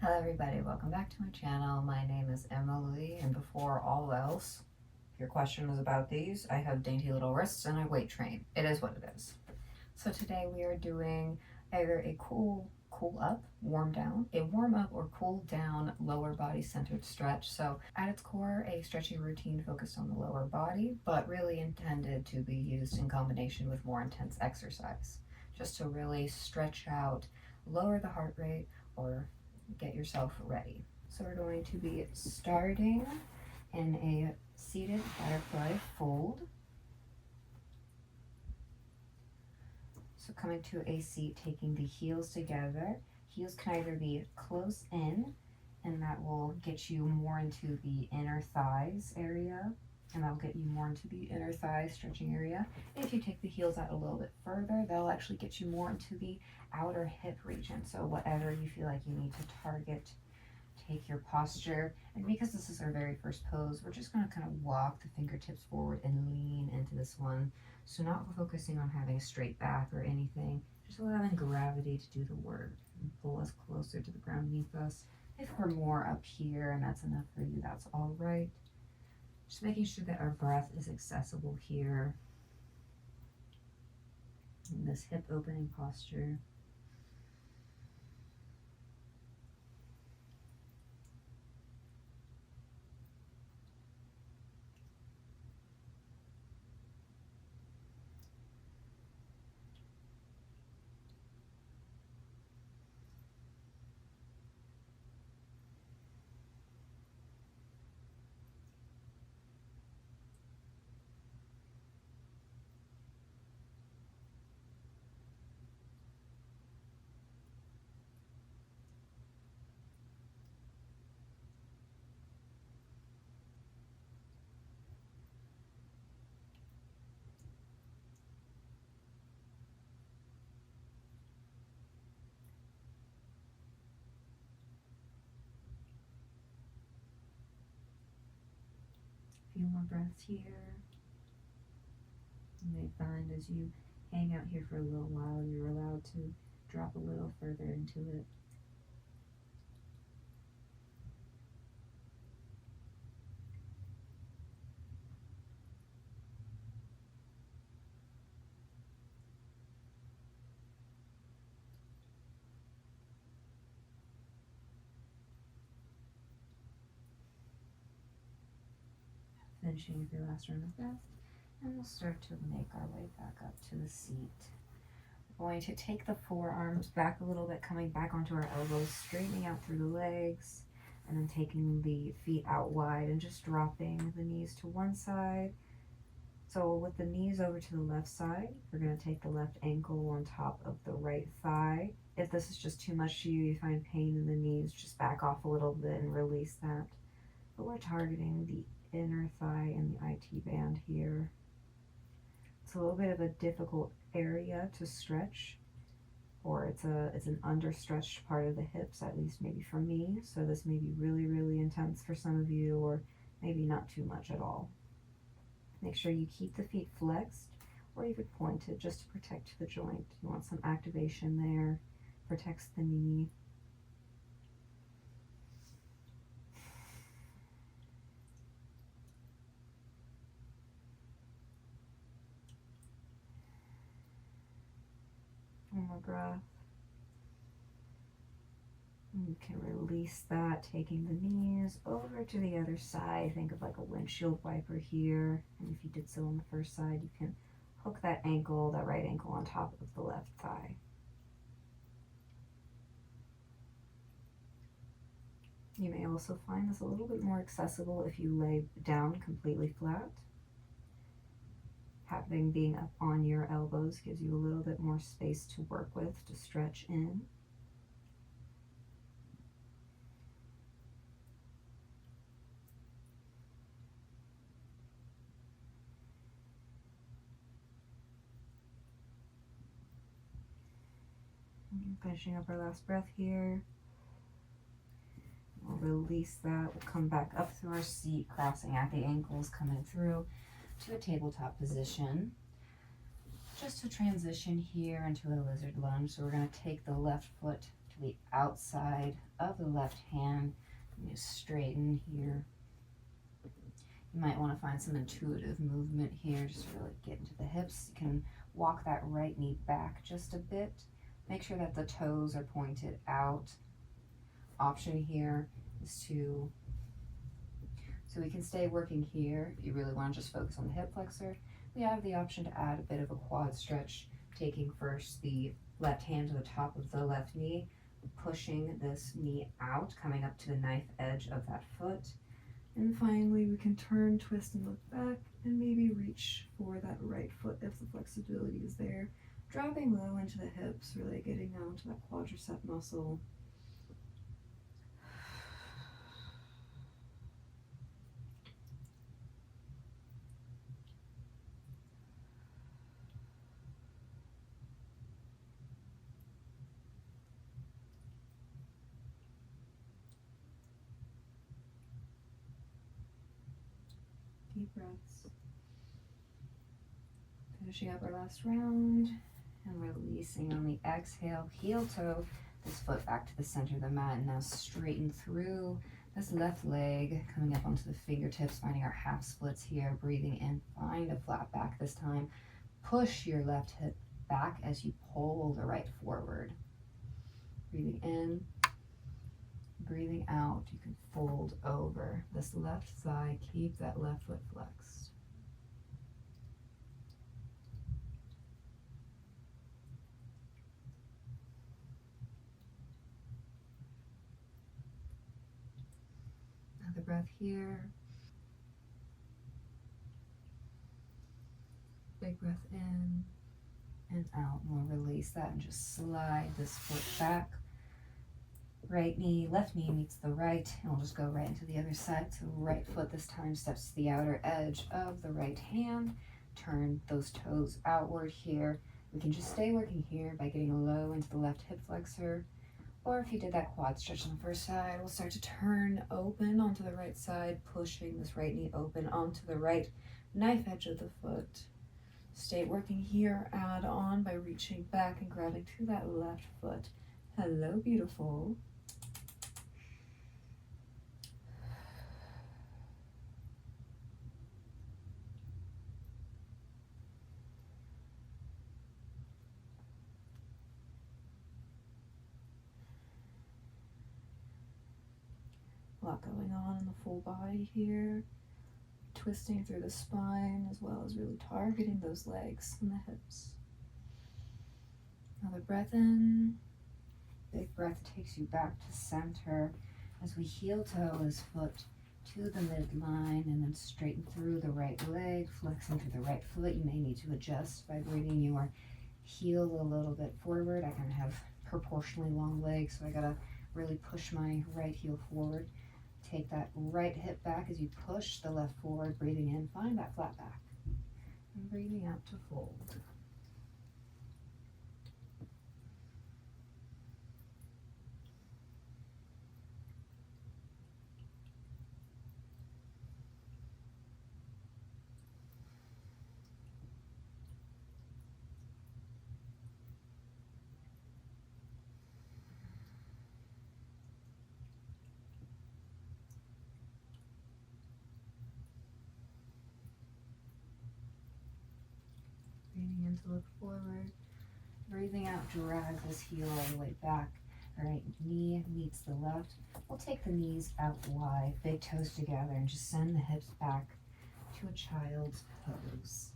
Hello everybody, welcome back to my channel. My name is Emily, and before all else, if your question was about these, I have dainty little wrists and I weight train. It is what it is. So today we are doing either a cool up, warm down, a warm up or cool down lower body centered stretch. So at its core, a stretching routine focused on the lower body, but really intended to be used in combination with more intense exercise, just to really stretch out, lower the heart rate, or get yourself ready. So we're going to be starting in a seated butterfly fold. So coming to a seat, taking the heels together. Heels can either be close in, and that will get you more into the inner thighs area, and that'll get you more into the inner thigh stretching area. If you take the heels out a little bit further, that'll actually get you more into the outer hip region. So whatever you feel like you need to target, take your posture. And because this is our very first pose, we're just going to kind of walk the fingertips forward and lean into this one. So not focusing on having a straight back or anything, just allowing gravity to do the work and pull us closer to the ground beneath us. If we're more up here and that's enough for you, that's all right. Just making sure that our breath is accessible here in this hip opening posture. A few more breaths here. You may find as you hang out here for a little while, you're allowed to drop a little further into it. Finishing with your last round of breath, and we'll start to make our way back up to the seat. We're going to take the forearms back a little bit, coming back onto our elbows, straightening out through the legs, and then taking the feet out wide and just dropping the knees to one side. So with the knees over to the left side, we're going to take the left ankle on top of the right thigh. If this is just too much to you, you find pain in the knees, just back off a little bit and release that. But we're targeting the inner thigh and the IT band here. It's a little bit of a difficult area to stretch, or it's an understretched part of the hips, at least maybe for me. So this may be really, really intense for some of you, or maybe not too much at all. Make sure you keep the feet flexed or even pointed just to protect the joint. You want some activation there, protects the knee. One more breath. You can release that, taking the knees over to the other side. Think of like a windshield wiper here. And if you did so on the first side, you can hook that ankle, that right ankle, on top of the left thigh. You may also find this a little bit more accessible if you lay down completely flat. Having being up on your elbows gives you a little bit more space to work with, to stretch in. Finishing up our last breath here. We'll release that. We'll come back up through our seat, crossing at the ankles, coming through to a tabletop position. Just to transition here into a lizard lunge. So we're going to take the left foot to the outside of the left hand. You straighten here. You might want to find some intuitive movement here, just really get into the hips. You can walk that right knee back just a bit. Make sure that the toes are pointed out. Option here is to, so we can stay working here. If you really want to just focus on the hip flexor, we have the option to add a bit of a quad stretch, taking first the left hand to the top of the left knee, pushing this knee out, coming up to the knife edge of that foot. And finally, we can turn, twist, and look back, and maybe reach for that right foot if the flexibility is there. Dropping low into the hips, really getting down to that quadricep muscle. Deep breaths. Finishing up our last round and releasing on the exhale. Heel toe this foot back to the center of the mat, and now straighten through this left leg, coming up onto the fingertips, finding our half splits here. Breathing in, find a flat back this time. Push your left hip back as you pull the right forward. Breathing in, breathing out, you can fold over this left thigh, keep that left foot flexed. Another breath here. Big breath in and out. We'll release that and just slide this foot back. Right knee, left knee meets the right, and we'll just go right into the other side. So right foot this time steps to the outer edge of the right hand. Turn those toes outward here. We can just stay working here by getting low into the left hip flexor. Or if you did that quad stretch on the first side, we'll start to turn open onto the right side, pushing this right knee open onto the right knife edge of the foot. Stay working here, add on by reaching back and grabbing to that left foot. Hello, beautiful. A lot going on in the full body here. Twisting through the spine as well as really targeting those legs and the hips. Another breath in. Big breath takes you back to center as we heel toe this foot to the midline and then straighten through the right leg, flexing through the right foot. You may need to adjust by bringing your heel a little bit forward. I kind of have proportionally long legs, so I gotta really push my right heel forward. Take that right hip back as you push the left forward, breathing in, find that flat back. And breathing out to fold. Breathing in to look forward. Breathing out, drag this heel all the way back. All right, knee meets the left. We'll take the knees out wide, big toes together, and just send the hips back to a child's pose.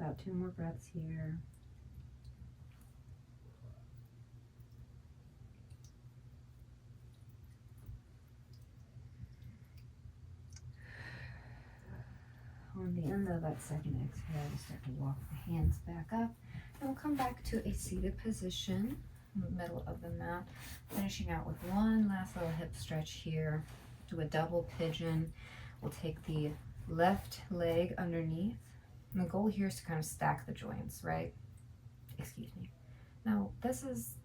About 2 more breaths here. end of that second exhale, we'll start to walk the hands back up. And we'll come back to a seated position in the middle of the mat, finishing out with one last little hip stretch here. Do a double pigeon. We'll take the left leg underneath. And the goal here is to kind of stack the joints, right? Excuse me. Now, this is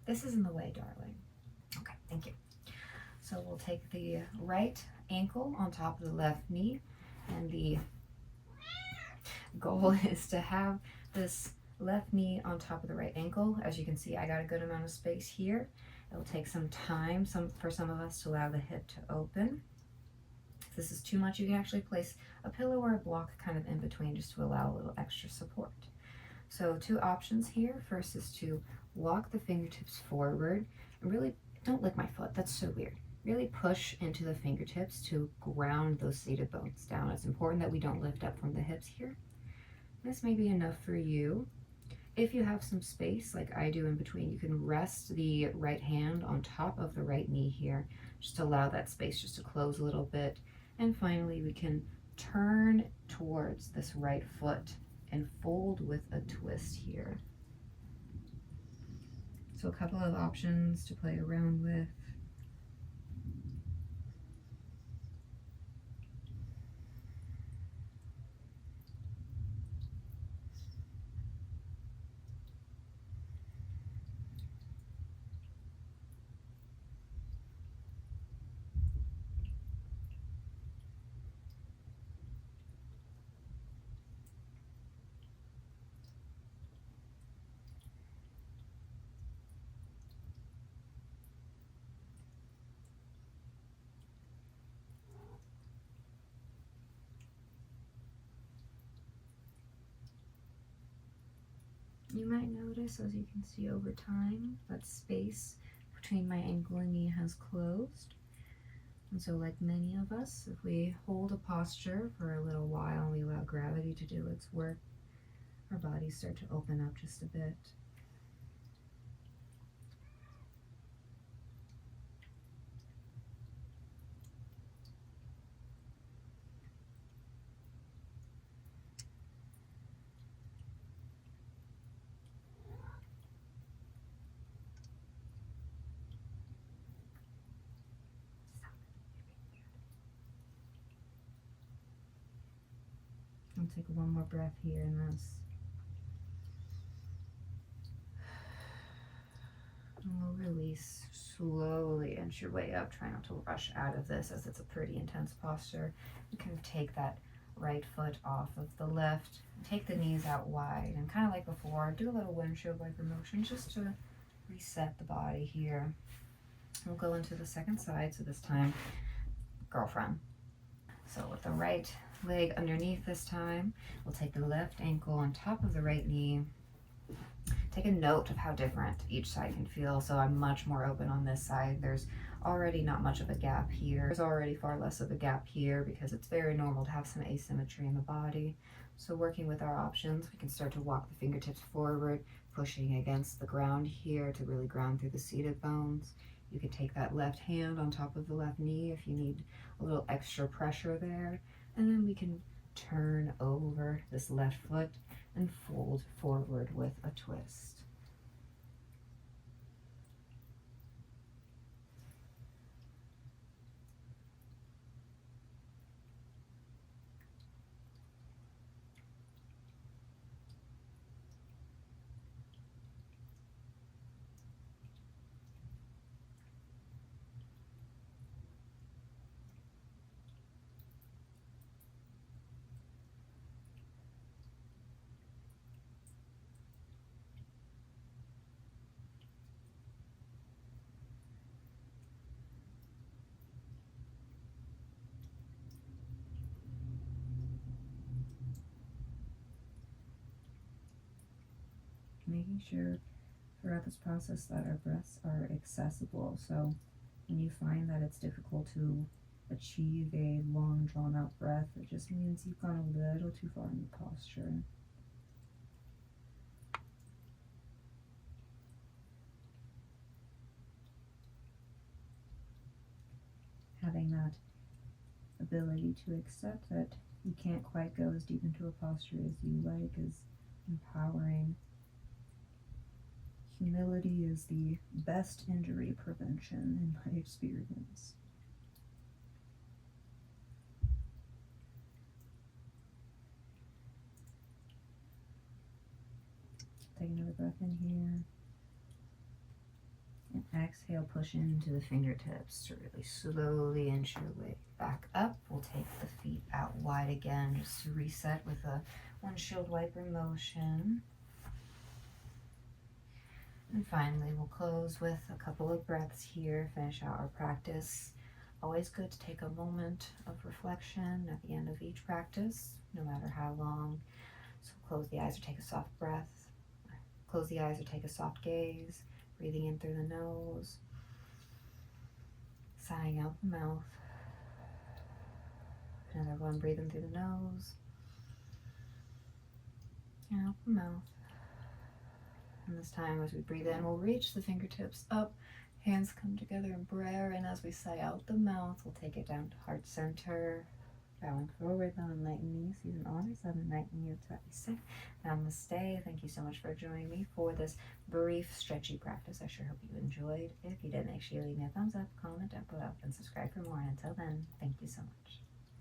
in the way, darling. Okay, thank you. So we'll take the right ankle on top of the left knee, and the goal is to have this left knee on top of the right ankle. As you can see, I got a good amount of space here. It'll take some time for some of us to allow the hip to open. If this is too much, you can actually place a pillow or a block kind of in between just to allow a little extra support. So two options here. First is to walk the fingertips forward and really don't lick my foot. That's so weird. Really push into the fingertips to ground those seated bones down. It's important that we don't lift up from the hips here. This may be enough for you. If you have some space like I do in between, you can rest the right hand on top of the right knee here, just to allow that space just to close a little bit. And finally, we can turn towards this right foot and fold with a twist here. So a couple of options to play around with. You might notice, as you can see over time, that space between my ankle and knee has closed. And so like many of us, if we hold a posture for a little while and we allow gravity to do its work, our bodies start to open up just a bit. I'll take one more breath here in this. And we'll release slowly, inch your way up. Try not to rush out of this, as it's a pretty intense posture. You can take that right foot off of the left. Take the knees out wide, and kind of like before, do a little windshield wiper motion just to reset the body here. We'll go into the second side, so this time, girlfriend. So with the right leg underneath this time, we'll take the left ankle on top of the right knee. Take a note of how different each side can feel. So I'm much more open on this side. There's already not much of a gap here. There's already far less of a gap here because it's very normal to have some asymmetry in the body. So working with our options, we can start to walk the fingertips forward, pushing against the ground here to really ground through the seated bones. You can take that left hand on top of the left knee if you need a little extra pressure there. And then we can turn over this left foot and fold forward with a twist. Making sure throughout this process that our breaths are accessible. So when you find that it's difficult to achieve a long drawn out breath, it just means you've gone a little too far in the posture. Having that ability to accept that You can't quite go as deep into a posture as you like, as empowering. Humility is the best injury prevention in my experience. Take another breath in here. And exhale, push into the fingertips to really slowly inch your way back up. We'll take the feet out wide again just to reset with a windshield wiper motion. And finally, we'll close with a couple of breaths here, finish out our practice. Always good to take a moment of reflection at the end of each practice, no matter how long. So close the eyes or take a soft breath. Close the eyes or take a soft gaze, breathing in through the nose, sighing out the mouth. Another one, breathing through the nose, and out the mouth. And this time, as we breathe in, we'll reach the fingertips up, hands come together in prayer, and as we sigh out the mouth, we'll take it down to heart center, bowing forward on enlightened knees, using honors of enlightened you to be sick. Namaste. Thank you so much for joining me for this brief, stretchy practice. I sure hope you enjoyed. If you did, make sure you leave me a thumbs up, comment, and put up, and subscribe for more. And until then, thank you so much.